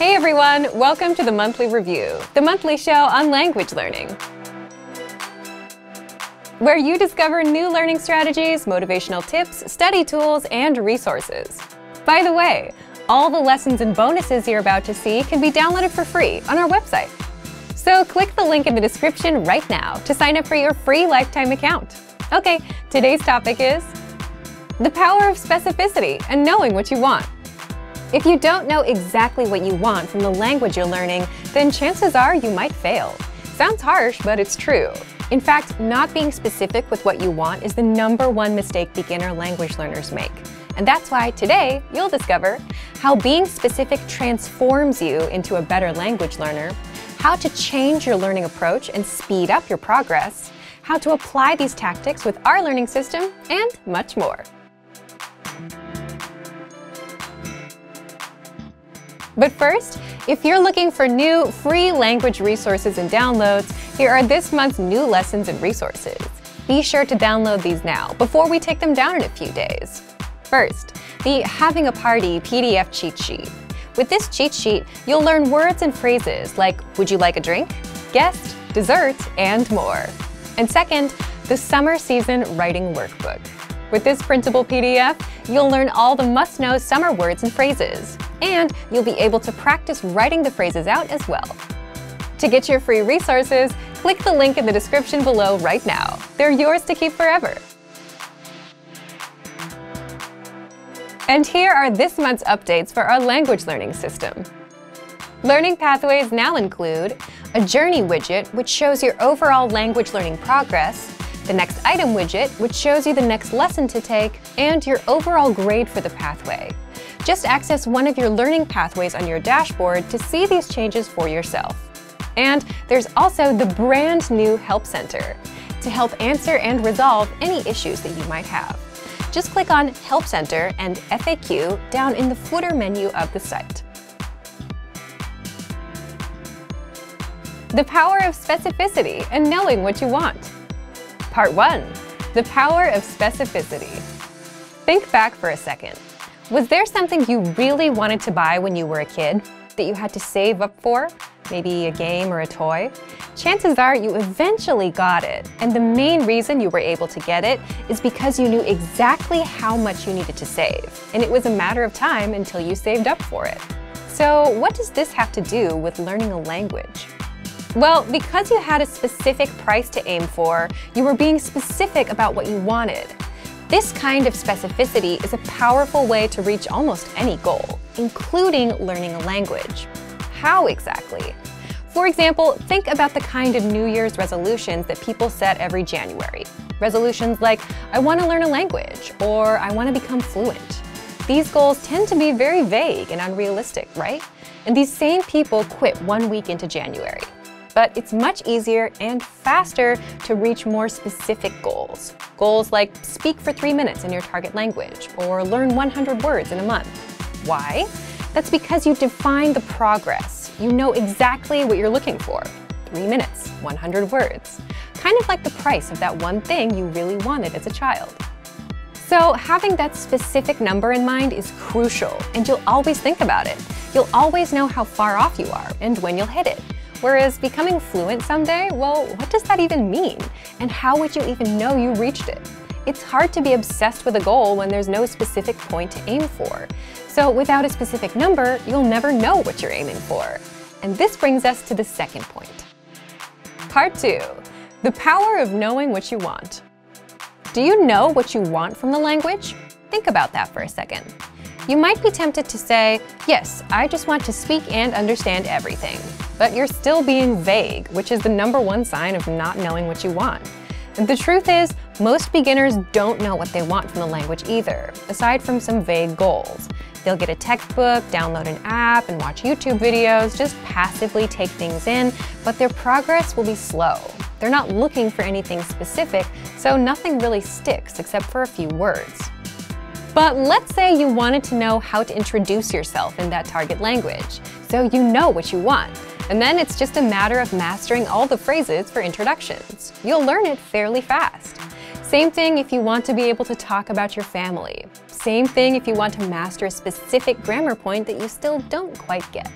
Hey everyone, welcome to the Monthly Review, the monthly show on language learning, where you discover new learning strategies, motivational tips, study tools, and resources. By the way, all the lessons and bonuses you're about to see can be downloaded for free on our website. So click the link in the description right now to sign up for your free lifetime account. Okay, today's topic is the power of specificity and knowing what you want. If you don't know exactly what you want from the language you're learning, then chances are you might fail. Sounds harsh, but it's true. In fact, not being specific with what you want is the #1 mistake beginner language learners make. And that's why today you'll discover how being specific transforms you into a better language learner, how to change your learning approach and speed up your progress, how to apply these tactics with our learning system, and much more. But first, if you're looking for new free language resources and downloads, here are this month's new lessons and resources. Be sure to download these now before we take them down in a few days. First, the Having a Party PDF cheat sheet. With this cheat sheet, you'll learn words and phrases like would you like a drink, guest, dessert, and more. And second, the Summer Season Writing Workbook. With this printable PDF, you'll learn all the must-know summer words and phrases. And you'll be able to practice writing the phrases out as well. To get your free resources, click the link in the description below right now. They're yours to keep forever. And here are this month's updates for our language learning system. Learning pathways now include a journey widget, which shows your overall language learning progress, the next item widget, which shows you the next lesson to take, and your overall grade for the pathway. Just access one of your learning pathways on your dashboard to see these changes for yourself. And there's also the brand new Help Center to help answer and resolve any issues that you might have. Just click on Help Center and FAQ down in the footer menu of the site. The power of specificity and knowing what you want. Part 1. The power of specificity. Think back for a second. Was there something you really wanted to buy when you were a kid that you had to save up for? Maybe a game or a toy? Chances are you eventually got it, and the main reason you were able to get it is because you knew exactly how much you needed to save, and it was a matter of time until you saved up for it. So what does this have to do with learning a language? Well, because you had a specific price to aim for, you were being specific about what you wanted. This kind of specificity is a powerful way to reach almost any goal, including learning a language. How exactly? For example, think about the kind of New Year's resolutions that people set every January. Resolutions like, I want to learn a language, or I want to become fluent. These goals tend to be very vague and unrealistic, right? And these same people quit 1 week into January. But it's much easier and faster to reach more specific goals. Goals like speak for 3 minutes in your target language or learn 100 words in a month. Why? That's because you define the progress. You know exactly what you're looking for. 3 minutes, 100 words. Kind of like the price of that one thing you really wanted as a child. So having that specific number in mind is crucial, and you'll always think about it. You'll always know how far off you are and when you'll hit it. Whereas becoming fluent someday, well, what does that even mean? And how would you even know you reached it? It's hard to be obsessed with a goal when there's no specific point to aim for. So without a specific number, you'll never know what you're aiming for. And this brings us to the second point. Part 2. The power of knowing what you want. Do you know what you want from the language? Think about that for a second. You might be tempted to say, yes, I just want to speak and understand everything. But you're still being vague, which is the #1 sign of not knowing what you want. And the truth is, most beginners don't know what they want from the language either, aside from some vague goals. They'll get a textbook, download an app, and watch YouTube videos, just passively take things in, but their progress will be slow. They're not looking for anything specific, so nothing really sticks except for a few words. But let's say you wanted to know how to introduce yourself in that target language, so you know what you want. And then it's just a matter of mastering all the phrases for introductions. You'll learn it fairly fast. Same thing if you want to be able to talk about your family. Same thing if you want to master a specific grammar point that you still don't quite get.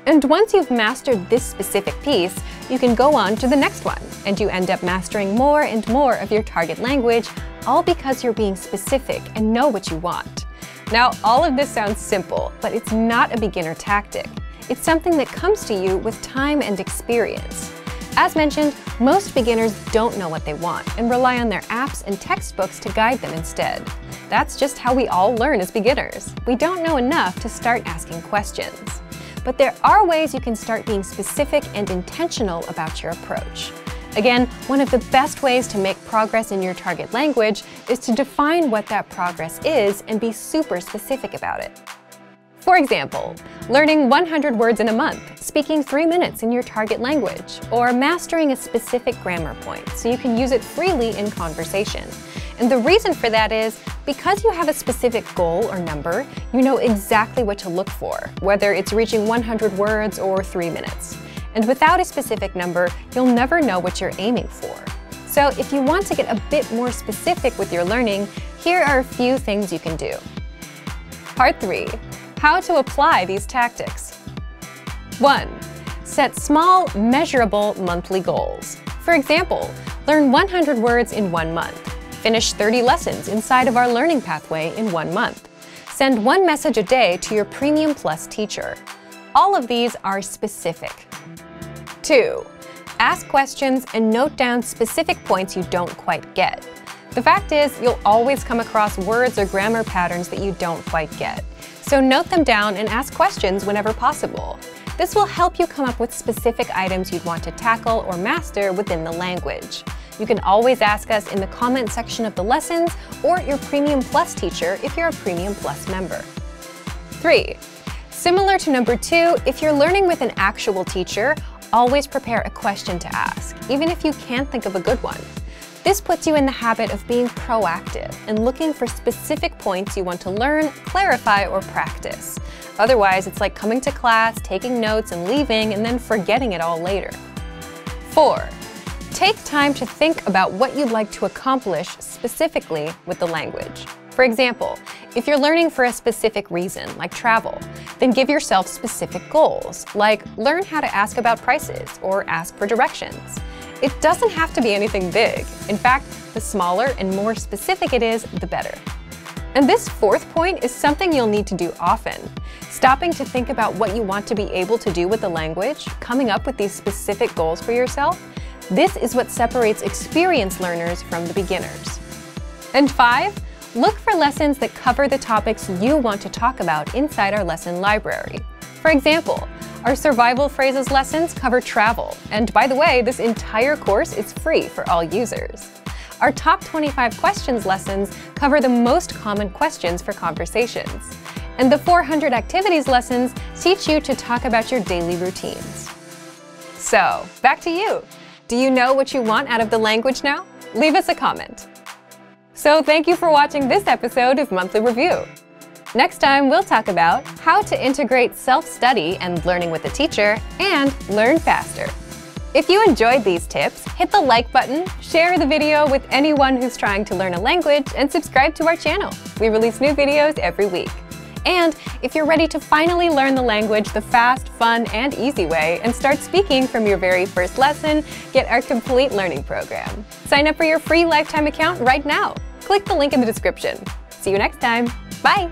And once you've mastered this specific piece, you can go on to the next one, and you end up mastering more and more of your target language, all because you're being specific and know what you want. Now, all of this sounds simple, but it's not a beginner tactic. It's something that comes to you with time and experience. As mentioned, most beginners don't know what they want and rely on their apps and textbooks to guide them instead. That's just how we all learn as beginners. We don't know enough to start asking questions. But there are ways you can start being specific and intentional about your approach. Again, one of the best ways to make progress in your target language is to define what that progress is and be super specific about it. For example, learning 100 words in a month, speaking 3 minutes in your target language, or mastering a specific grammar point so you can use it freely in conversation. And the reason for that is because you have a specific goal or number, you know exactly what to look for, whether it's reaching 100 words or 3 minutes. And without a specific number, you'll never know what you're aiming for. So if you want to get a bit more specific with your learning, here are a few things you can do. Part 3. How to apply these tactics. 1. Set small, measurable monthly goals. For example, learn 100 words in 1 month. Finish 30 lessons inside of our learning pathway in 1 month. Send 1 message a day to your Premium Plus teacher. All of these are specific. 2. Ask questions and note down specific points you don't quite get. The fact is, you'll always come across words or grammar patterns that you don't quite get. So note them down and ask questions whenever possible. This will help you come up with specific items you'd want to tackle or master within the language. You can always ask us in the comment section of the lessons or your Premium Plus teacher if you're a Premium Plus member. 3. Similar to number 2, if you're learning with an actual teacher, always prepare a question to ask, even if you can't think of a good one. This puts you in the habit of being proactive and looking for specific points you want to learn, clarify, or practice. Otherwise, it's like coming to class, taking notes, and leaving, and then forgetting it all later. 4. Take time to think about what you'd like to accomplish specifically with the language. For example, if you're learning for a specific reason, like travel, then give yourself specific goals, like learn how to ask about prices or ask for directions. It doesn't have to be anything big. In fact, the smaller and more specific it is, the better. And this 4th point is something you'll need to do often. Stopping to think about what you want to be able to do with the language, coming up with these specific goals for yourself, this is what separates experienced learners from the beginners. And 5, look for lessons that cover the topics you want to talk about inside our lesson library. For example, our survival phrases lessons cover travel, and by the way, this entire course is free for all users. Our top 25 questions lessons cover the most common questions for conversations. And the 400 activities lessons teach you to talk about your daily routines. So, back to you. Do you know what you want out of the language now? Leave us a comment. So thank you for watching this episode of Monthly Review. Next time, we'll talk about how to integrate self-study and learning with a teacher and learn faster. If you enjoyed these tips, hit the like button, share the video with anyone who's trying to learn a language, and subscribe to our channel. We release new videos every week. And if you're ready to finally learn the language the fast, fun, and easy way and start speaking from your very first lesson, get our complete learning program. Sign up for your free lifetime account right now. Click the link in the description. See you next time. Bye!